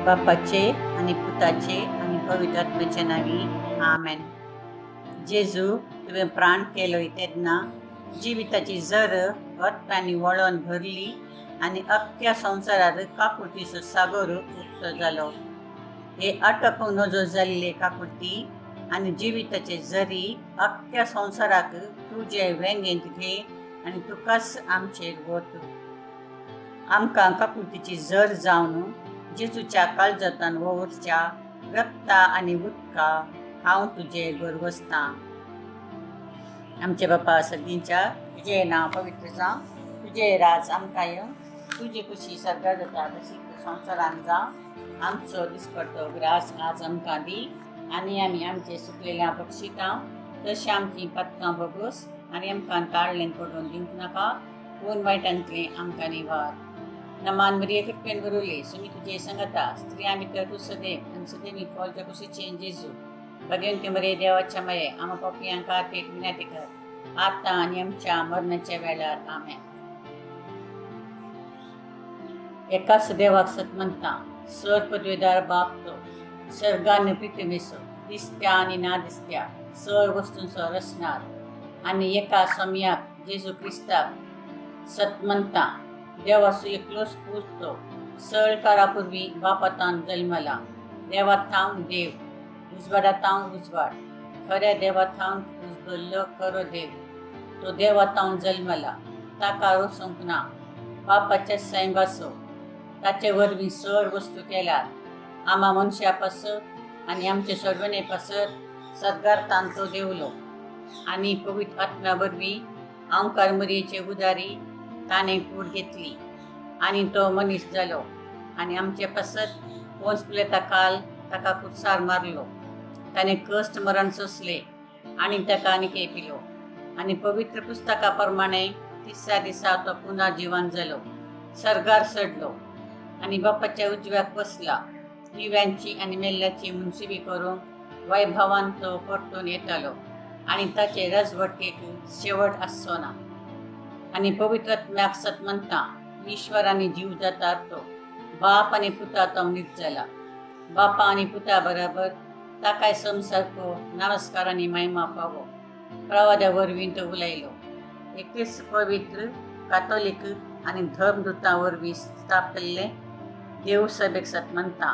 बापाचे आणि पुताचे आणि पवित्र आत्म्याच्या नावी आमेन. जेजू तुवें प्राण केलोय तेन्ना जिविताची झर वतांनी वळोन भरली आनी अख्ख्या संवसारार काकुळटीचो सागर उक्त जालो. हे अटकूंक नजो जाल्ले काकुळटी आनी जिविताचे झरी अख्ख्या संवसाराक तुजे वेंगेंत घे आनी तुकाच आमचेर वत. आमकां काकुळटीची झर जावन जेजूच्या काळजांतान वोवरच्या रक्ता आनी उदका हांव तुजे भरवसतां. आमचे बापा सगळींच्या तुजें नांव पवित्र जावं, तुजें राज आमकां येवं, तुजी खुशी सगळ्या जाता तशी संवसारान जावं. आमचो दिसपडटो ग्रास आज आमकां दी आनी आमी आमचे सुकलेल्या बक्षितां तशें आमची पातकां भोगोस आनी आमकां ताळ्ळें पडून दिवंक नाका, पूण वायटांतलें आमकां निवार. नमान मरिये कृपेन भरवले सुमी तुजे संगता स्त्रियां भितर तूं सदैव आनी सदैवी फळाच्या कुशीचें जेजू. भगवंती मरे देवाच्या मये आम पापियांक खातीर विनंती कर, आतां आनी आमच्या मरणाच्या वेळार आमेन. एकाच देवाक सत म्हणटा, सर पदवेदार बाप तो, सर्गान पृथ्वीसो दिसत्या आनी ना दिसत्या सर वस्तूंचो रचणार आनी एका स्वामियाक जेजू क्रिस्ताक सत म्हणटा, देवाचो एकलोच पूत तो, सळ काळा पूर्वी बापातान जल्मला. देवात थांव देव, उजवाडात थांव उजवाड, खऱ्या देवात थांव उजबल्लो खरो देव. तो देवात थांव जल्मला, ताका रोसूंक ना, बापाच्या सैंगासो ताचे वरवीं सर वस्तू केल्यात. आमा मनशा पासत आनी आमचे सोडवणे पासत सद्गारतान तो देवलो आनी पवित्र आत्म्या वरवीं ओंकार मरयेचे उदारी ताणें कूड घेतली आनी तो मनीस जालो आनी आमचे पासत पोंच पिलेता काल ताका कुसार मारलो. ताणें कश्ट मरण सोंसले आनी ताका आनीक पिलो आनी पवित्र पुस्तका प्रमाणे तिसऱ्या दिसा तो पुन्हा जिवन जालो, सर्गार चडलो आनी बापाच्या उजव्याक बसला. दिव्यांची आनी मेल्ल्याची मुनसिबी करूंक वैभवान तो परतून येतालो आनी ताचे राजवटीक शेवट आसचो ना. आनी पवित्र आत्म्याक सत म्हणटा, ईश्वर आनी जीव जाता तो, बाप आनी पुता तो नीत जाला. बापा आनी पुता बराबर ताकाय समसारको नमस्कार आनी महिमा फावो. प्रवाद्या वरवीं तो उलयलो. एकच पवित्र कातोलीक आनी धर्मदुतां वरवीं स्थापिल्ले देव सभेक सत म्हणटा,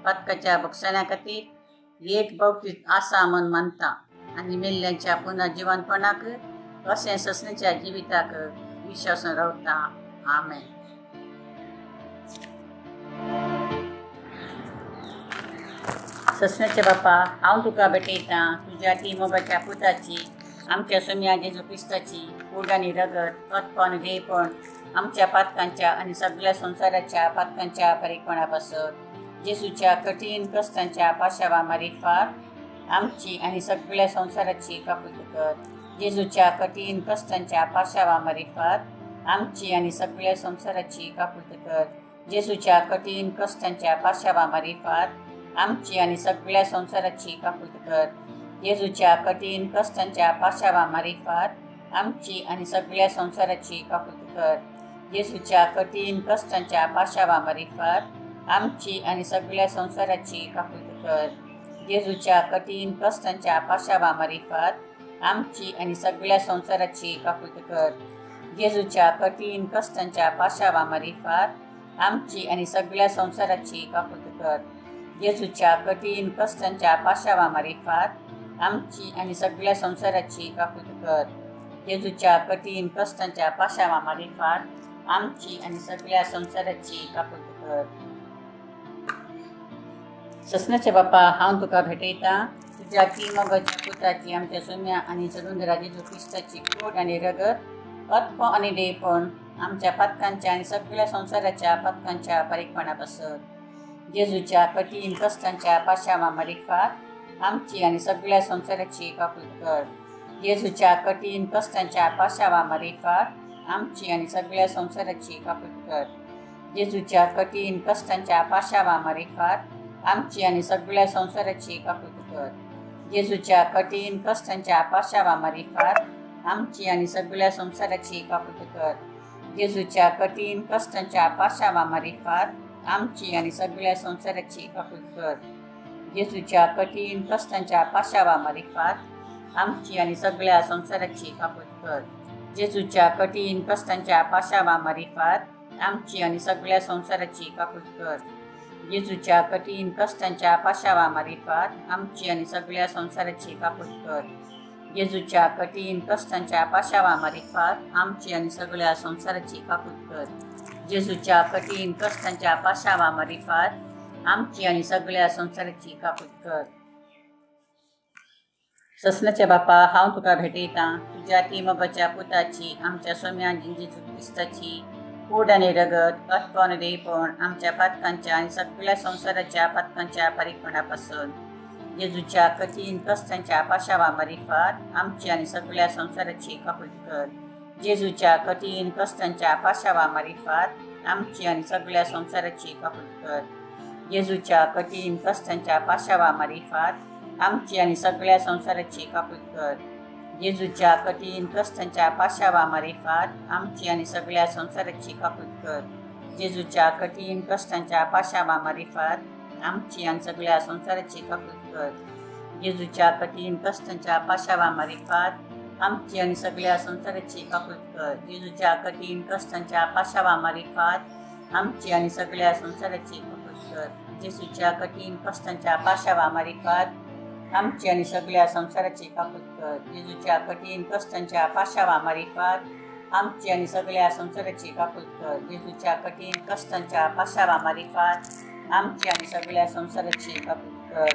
पातकाच्या भक्षणा खातीर एक भौतीक आसा म्हूण मानता आनी मेल्ल्यांच्या पुन्हा जिवनपणाक अशें ससणेच्या जिविताक विश्वासून रावता. आमेन. ससण्याचे बापा, हांव तुका भेटयतां तुज्या ती मोगाच्या पुताची, आमच्या सोम्या जेजू क्रिस्ताची कूड आनी रगत अत्प आनी देयपण आमच्या पातकांच्या आनी सगळ्या संवसाराच्या पातकांच्या बारीकपणा पासत जेजूच्या कठीण कश्टांच्या पाशावा मारिफात आमची आनी सगळ्या संवसाराची काकुळट कर. जेजूच्या कठीण कश्टांच्या पाशावा मारिफात आमची आनी सगळ्या संवसाराची काकुळट कर. जेजूच्या कठीण कश्टांच्या पाशावा मारिफात आमची आनी सगळ्या संवसाराची काकुळट कर. जेजूच्या कठीण कश्टांच्या पाशावा मारिफात आमची आनी सगळ्या संवसाराची काकुळट कर. जेजूच्या कठीण कश्टांच्या पाशावा मारिफात आमची आनी सगळ्या संवसाराची काकुळट कर. जेजूच्या कठीण कश्टांच्या पाशावा मारिफात आमची आनी सगळ्या संवसाराची काकुळट कर. जेजूच्या कठीण कश्टांच्या पाशावा मारिफात आमची आनी सगळ्या संवसाराची काकुळट कर. जेजूच्या कठीण कश्टांच्या पाशावा मारिफात आमची आनी सगळ्या संवसाराची काकुळट कर. जेजूच्या कठीण कश्टांच्या पाशावा मारिफात आमची आनी सगळ्या संवसाराची काकुळट कर. ससण्याचे बापा, हांव तुका भेटयतां तुज्या ती मोगाच्या पुताची, आमच्या सोम्या आनी सरुंदरा जेजू क्रिस्ताची कूड आनी रगत अत्प आनी देयपण आमच्या पातकांच्या आनी सगळ्या संवसाराच्या पातकांच्या बारीकपणा पासत जेजूच्या कठीण कश्टांच्या पाशावा मारिफात आमची आनी सगळ्या संवसाराची काकुळट कर. जेजूच्या कठीण कश्टांच्या पाशावा मारिफात आमची आनी सगळ्या संवसाराची काकुळट कर. जेजूच्या कठीण कश्टांच्या पाशावा मारिफात आमची आनी सगळ्या संवसाराची काकुळट कर. जेजूच्या कठीण कश्टांच्या पाशावा मारिफात आमची आनी सगळ्या संवसाराची काकुळट कर. जेजूच्या कठीण कश्टांच्या पाशावा मारिफात आमची आणि सगळ्या संसाराची काकूट कर. जेजूच्या कठीण कष्टांच्या पाशावामार्फत आमची आणि सगळ्या संसाराची काकूट कर. जेजूच्या कठीण कष्टांच्या पाशावामार्फत आमची आणि सगळ्या संसाराची काकूट कर. जेजूच्या कठीण कष्टांच्या पाशावामार्फत आमची आणि सगळ्या संसाराची काकूट कर. जेजूच्या कठीण कष्टांच्या पाशावामार्फत आमची आणि सगळ्या संसाराची काकूट कर. जेजूच्या कठीण कष्टांच्या पाशावामार्फत आमची आणि सगळ्या संसाराची काकूट कर. ससनाच्या बापा, हांव तुका भेटयता तुझ्या तिमोबाच्या पुताची, आमच्या सोम्या जेजू क्रिस्ताची कूड आणि रगत अतपण देयपण आमच्या पातकांच्या आणि सगळ्या संसाराच्या पातकांच्या परीक्षणापासून. जेजूच्या कठीण कष्टांच्या पाशावामार्फत आमची आणि सगळ्या संसाराची काकूट कर. जेजूच्या कठीण कष्टांच्या पाशावामार्फत आमची आणि सगळ्या संसाराची काकूट कर. जेजूच्या कठीण कष्टांच्या पाशावामार्फत आमची आणि सगळ्या संसाराची काकूट कर. जेजूच्या कठीण कष्टांच्या पाशावामार्फत आमची आणि सगळ्या संसाराची काकूट कर. जेजूच्या कठीण कष्टांच्या पाशावामार्फत आमची आणि सगळ्या संसाराची काकूट कर. जेजूच्या कठीण कष्टांच्या पाशावामार्फत आमची आणि सगळ्या संसाराची काकूट कर. जेजूच्या कठीण कष्टांच्या पाशावामार्फत आमची आणि सगळ्या संसाराची काकूट कर. जेजूच्या कठीण कष्टांच्या पाशावामार्फत आमची आणि सगळ्या संसाराची काकूट कर. जेजूच्या कठीण कष्टांच्या पाशावामार्फत आमची आणि सगळ्या संसाराची काकूट कर. जेजूच्या कठीण कष्टांच्या पाशावामार्फत आमची आणि सगळ्या संसाराची काकूट कर.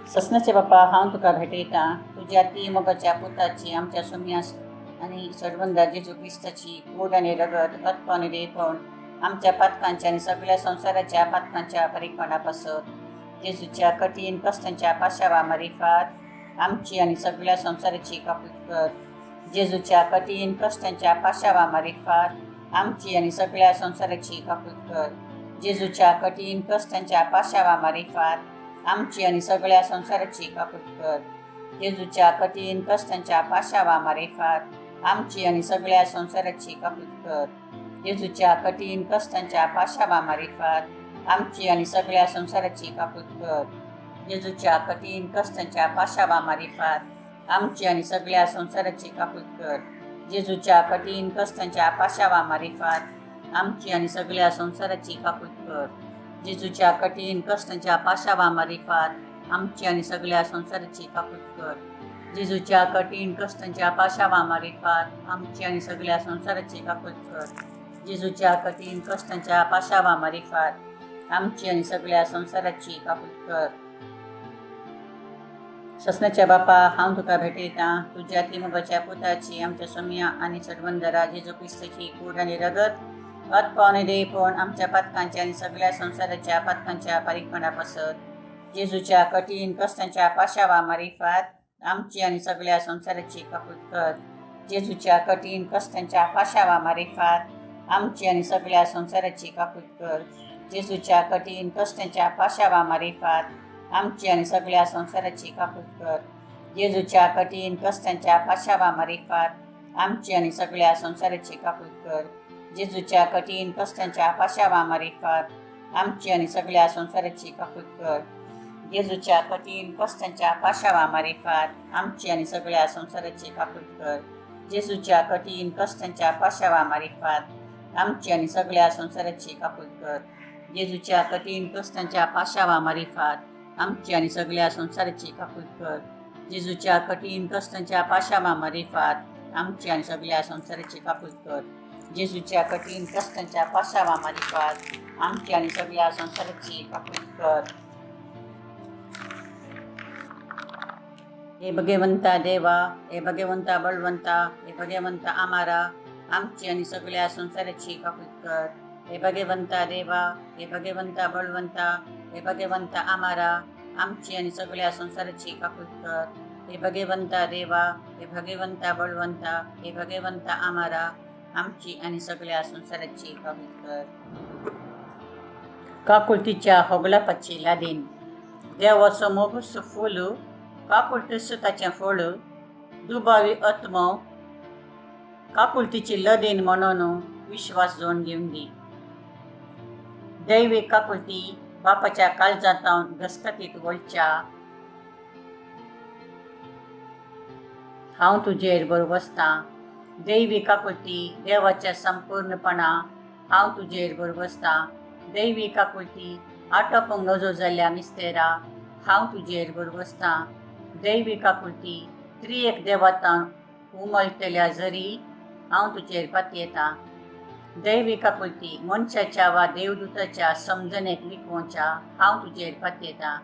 ससनाचे बापा, हांव तुका भेटयता तुझ्या तिमोबाच्या पुताची, आमच्या सोम्यास आणि सडवंदा जेजू क्रिस्ताची कूड आणि रगत अतपण देयपण आमच्या पातकांच्या आणि सगळ्या संसाराच्या पातकांच्या परीक्षणापासून. जेजूच्या कठीण कष्टांच्या पाशावामार्फत आमची आणि सगळ्या संसाराची काकूट कर. जेजूच्या कठीण कष्टांच्या पाशावामार्फत आमची आणि सगळ्या संसाराची काकूट कर. जेजूच्या कठीण कष्टांच्या पाशावामार्फत आमची आणि सगळ्या संसाराची काकूट कर. जेजूच्या कठीण कष्टांच्या पाशावामार्फत आमची आणि सगळ्या संसाराची काकूट कर. जेजूच्या कठीण कष्टांच्या पाशावामार्फत आमची आणि सगळ्या संसाराची काकूट कर. जेजूच्या कठीण कष्टांच्या पाशावामार्फत आमची आणि सगळ्या संसाराची काकूट कर. जेजूच्या कठीण कष्टांच्या पाशावामार्फत आमची आणि सगळ्या संसाराची काकूट कर. जेजूच्या कठीण कष्टांच्या पाशावामार्फत आमची आणि सगळ्या संसाराची काकूट कर. जेजूच्या कठीण कष्टांच्या पाशावामार्फत आमची आणि सगळ्या संसाराची काकूट कर. जेजूच्या कठीण कष्टांच्या पाशावामार्फत आमची आणि सगळ्या संसाराची काकूट कर. ससनाच्या बापा, हांव तुका भेटयता तुझ्या तिमोबाच्या पुताची, आमच्या सोम्या आणि सडवंदरा जेजू क्रिस्ताची कूड आणि रगत अतपण देयपण आमच्या पातकांच्या आणि सगळ्या संसाराच्या पातकांच्या परीक्षणापासून. जेजूच्या कठीण कष्टांच्या पाशावामार्फत आमची आणि सगळ्या संसाराची काकूट कर. जेजूच्या कठीण कष्टांच्या पाशावामार्फत आमची आणि सगळ्या संसाराची काकूट कर. जेजूच्या कठीण कष्टांच्या पाशावामार्फत आमची आणि सगळ्या संसाराची काकूट कर. जेजूच्या कठीण कष्टांच्या पाशावामार्फत आमची आणि सगळ्या संसाराची काकूट कर. जेजूच्या कठीण कष्टांच्या पाशावामार्फत आमची आणि सगळ्या संसाराची काकूट कर. जेजूच्या कठीण कष्टांच्या पाशावामार्फत आमची आणि सगळ्या संसाराची काकूट कर. जेजूच्या कठीण कष्टांच्या पाशावामार्फत आमची आणि सगळ्या संसाराची काकूट कर. जेजूच्या कठीण कष्टांच्या पाशावामार्फत आमची आणि सगळ्या संसाराची काकूट कर. जेजूच्या कठीण कष्टांच्या पाशावामार्फत आमची आणि सगळ्या संसाराची काकूट कर. जेजूच्या कठीण कष्टांच्या पाशावामार्फत आमची आणि सगळ्या संसाराची काकूट कर. हे भगवंता देवा, हे भगवंता बळवंता, हे भगवंता आम्हारा आमची आणि सगळ्या संसाराची काकूट कर. हे भगवंता देवा, हे भगवंता बळवंता, हे भगवंता आम्हारा आमची आणि सगळ्या संसाराची काकूट कर. हे भगवंता देवा, हे भगवंता बळवंता, हे भगवंता आम्हारा आमची आणि सगळ्या संसाराची काकूट कर. काकुळतीच्या होगलापाची लादीन देवाचो मोगूस फूल काकुळतीस ताचें फळ दुबावी आत्मो काकुळतीची लदीन म्हणून विश्वास जोडून घेऊन दी. दैवी काकुळती बापाच्या काळजांत घसकतीत वळच्या हांव तुजेर बरोबर आसतां। दैवी काकुळती देवाच्या संपूर्णपणा हांव तुजेर बरोबर आसतां। दैवी काकुळती आटोपूंक नजो जाल्ल्या मिस्तेरा हांव तुजेर बरोबर आसतां। दैवी काकुळती त्रिएक देवातान उमळटल्या जरी हांव तुजेर पातयेतां। दैवी काकुळती मनशाच्या वा देवदूताच्या समजणेक लिखोवच्या हांव तुजेर पातयेतां।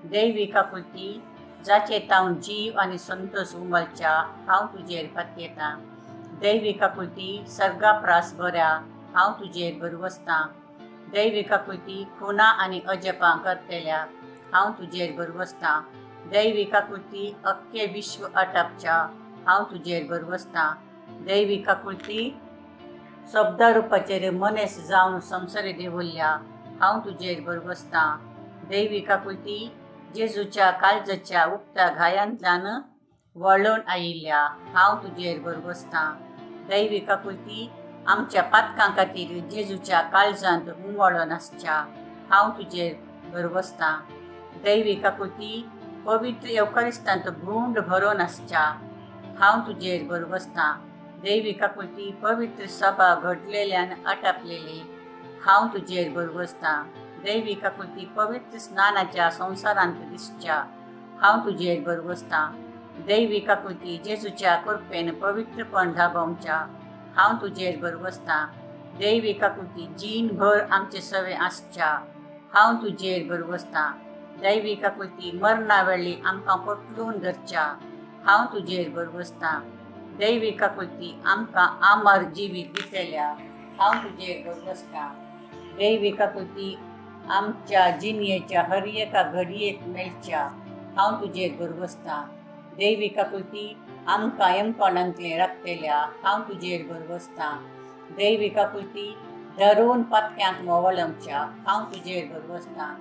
दैवी काकुळती जाचे तावन जीव आनी संतोष उमळच्या हांव तुजेर पातयेतां। दैवी काकुळती सर्गाप्रास बऱ्या हांव तुजेर बरोबर आसतां। दैवी काकुळती खुनां आनी अजपां करतल्या हांव तुजेर बरोबर आसतां। दैवी काकुळती अख्खे विश्व आटापच्या हांव तुजेर बरोबर आसतां। दैवी काकुळती शब्दारुपाचेर मनेस जावन संवसारी देवल्ल्या हांव तुजेर बरोबर आसतां। दैवी काकुळती जेजूच्या काळजाच्या उक्त्या घायांतल्यान वळोवन आयिल्ल्या हांव तुजेर बरोबर आसतां। दैवी काकुळती आमच्या पातकां खातीर जेजूच्या काळजांत उमळोन आसच्या हांव तुजेर बरोबर आसतां। दैवी काकुळती पवित्र येवकारिस्तांत गुंड भरोन आसच्या हांव तुजेर बरोबर आसतां। दैवी काकुळती पवित्र सभा घडलेल्यान आटापलेली हांव तुजेर बरोबर आसतां। दैवी काकुळती पवित्र स्नानाच्या संवसारांत दिसच्या हांव तुजेर बरोबर आसतां। दैवी काकुळती जेजूच्या कृपेन पवित्रपण धाबोवच्या हांव तुजेर बरोबर आसतां। दैवी काकुळती जीणभर आमचे सवे आसच्या हांव तुजेर बरोबर आसतां। दैवी काकुळती मरणा वेळी आमकां पटलून धरच्या हांव तुजेर बरोबर आसतां। दैवी काकुळती आमकां आमर जिवीत दितल्या हांव तुजेर बरोबर आसतां। दैवी काकुळती आमच्या जिणयेच्या हर एका घडयेक मेळच्या हांव तुजेर बरोबर आसतां। दैवी काकुळती आमकां येमकोणांतले राखतल्या हांव तुजेर बरोबर आसतां। दैवी काकुळती धरून पातक्यांक मोवळोवच्या हांव तुजेर बरोबर आसतां।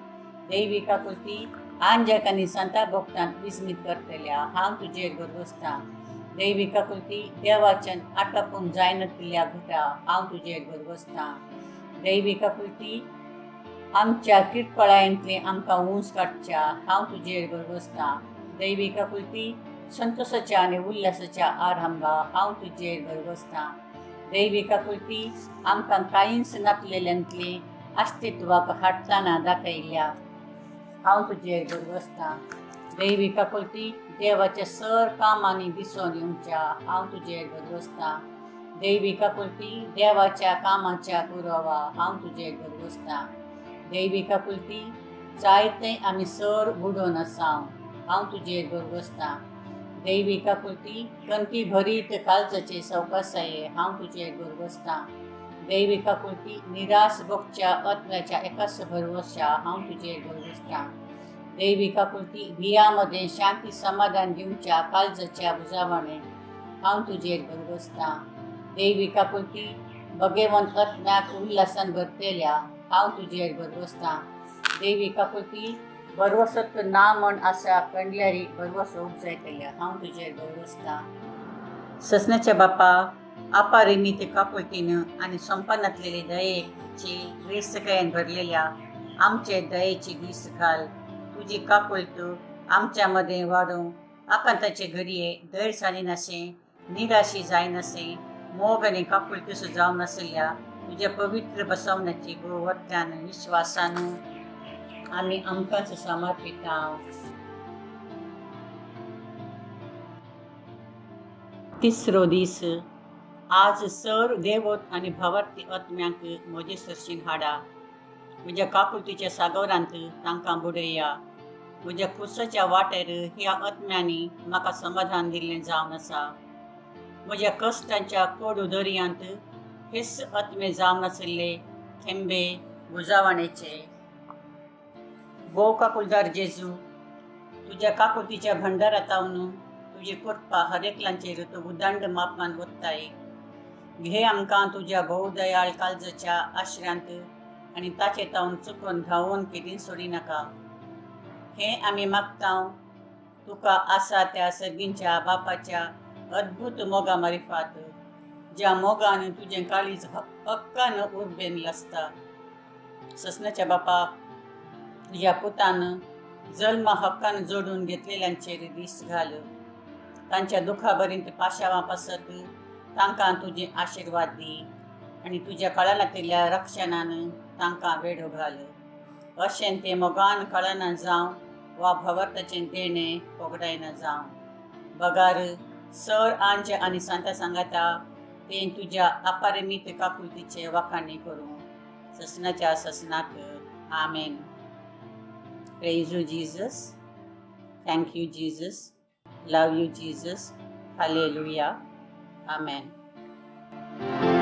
दैवी काकुळती आंजक आनी संता भक्तांक विस्मीत करतल्या हांव तुजेर बरोबर आसतां। दैवी काकुळती देवाच्यान आटोपूंक जायनासल्या घुटा हांव तुजेर बरोबर आसतां। दैवी काकुळती आमच्या किरकोळायेंतले आमकां उंच काडच्या हांव तुजेर बरोबर आसतां। दैवी काकुळती संतोशाच्या आनी उल्हासाच्या आरंभा हांव तुजेर बरोबर आसतां। दैवी काकुळती आमकां कांयच नासलेल्यांतले अस्तित्वाक हाडटना दाखयल्या हांव तुजेर बरोबर आसतां। दैवी काकुळती देवाच्या सर कामांनी दिसोन येवच्या हांव तुजेर बरोबर आसतां। दैवी काकुळती देवाच्या कामाच्या पुरावा हांव तुजेर बरोबर आसतां। दैवी काकुळती जायते आमी सर बुडोवन आसां हांव तुजेर बरोबर आसतां। दैवी काकुळती कणकी भरीत काळजाचे सवकासाये हांव तुजेर बरोबर आसतां। दैवी काकुळती निराश भोगच्या आत्म्याच्या एकाच भरवशा हांव तुजेर बरोबर आसतां। दैवी काकुळती भिया मदें शांती समाधान दिवच्या काळजाच्या बुजावणे हांव तुजेर बरोबर आसतां। दैवी काकुळती भगवंत आत्म्याक उल्हासान भरतल्या हांव तुजेर बरोबर आसतां। दैवी काकुळती भरवसोत ना म्हण आसा कंडल्यारी भरवसो उपजायतल्या हांव तुजेर बरोबर आसतां। ससण्याच्या बापा अपारिमित काकुळतीन आनी संपन्नातलेली दयेची वेसकायेन भरलेल्या आमचे दयेची दीस घाल। तुजी काकुळत आमच्या मदें वाडूं आकांताचे घडये दैरसाणी नाशें निराशी जायनाशें मोग आनी काकुळतीस जावन आसल्या तुज्या पवित्र बसवण्याची गुणवत्तान विश्वासान आमी आमकांच समर्पितांव। तिसरो दीस आज सर देवत आनी भावार्थी आत्म्यांक म्हजे सरशीन हाडा। म्हज्या काकुळतीच्या सागोरांत तांकां बुडया। म्हज्या खुर्साच्या वाटेर ह्या आत्म्यांनी म्हाका समाधान दिल्लें जावन आसा। म्हज्या कश्टांच्या कोडू दर्यांत हेस आत्मे जावन आशिल्ले थेंबे बुजावणेचे। भोव काकुळदार जेजू तुज्या काकुळतीच्या भंडारांतावन तुजी कृपा हर एकल्याचेर तूं उदंड मापान वत्ताय। घे आमकां तुज्या भोव दयाळ काळजाच्या आश्र्यांत आनी ताचे तावन चुकोवन धांवून कितें सोडिनाका। हें आमी मागतांव तुका आसा त्या सर्गींच्या बापाच्या अद्भुत मोगा मारिफात ज्या मोगान तुजें काळीज हक्कान उर्बेन लासता। ससनाच्या बापा, तुझ्या पुतानं जन्म हक्कानं जोडून घेतलेल्यांचे दिस घाल. तांच्या दुखापर्यंत पाशावा पसत तांकां तुझे आशीर्वाद दी आणि तुझ्या कळनातल्या रक्षणानं तांकां वेढो घाल. अशें ते मोगान कळना जावं वा भवर्ताचें देणे पोगडायना जावं. बगार सर आंज आनी सांता सांगाता ते तुझ्या अपरिमित काकुलतीचे वाखाणी करूं. ससनाच्या ससनाक आमेन. Praise you, Jesus. Thank you, Jesus. Love you, Jesus. Hallelujah. Amen.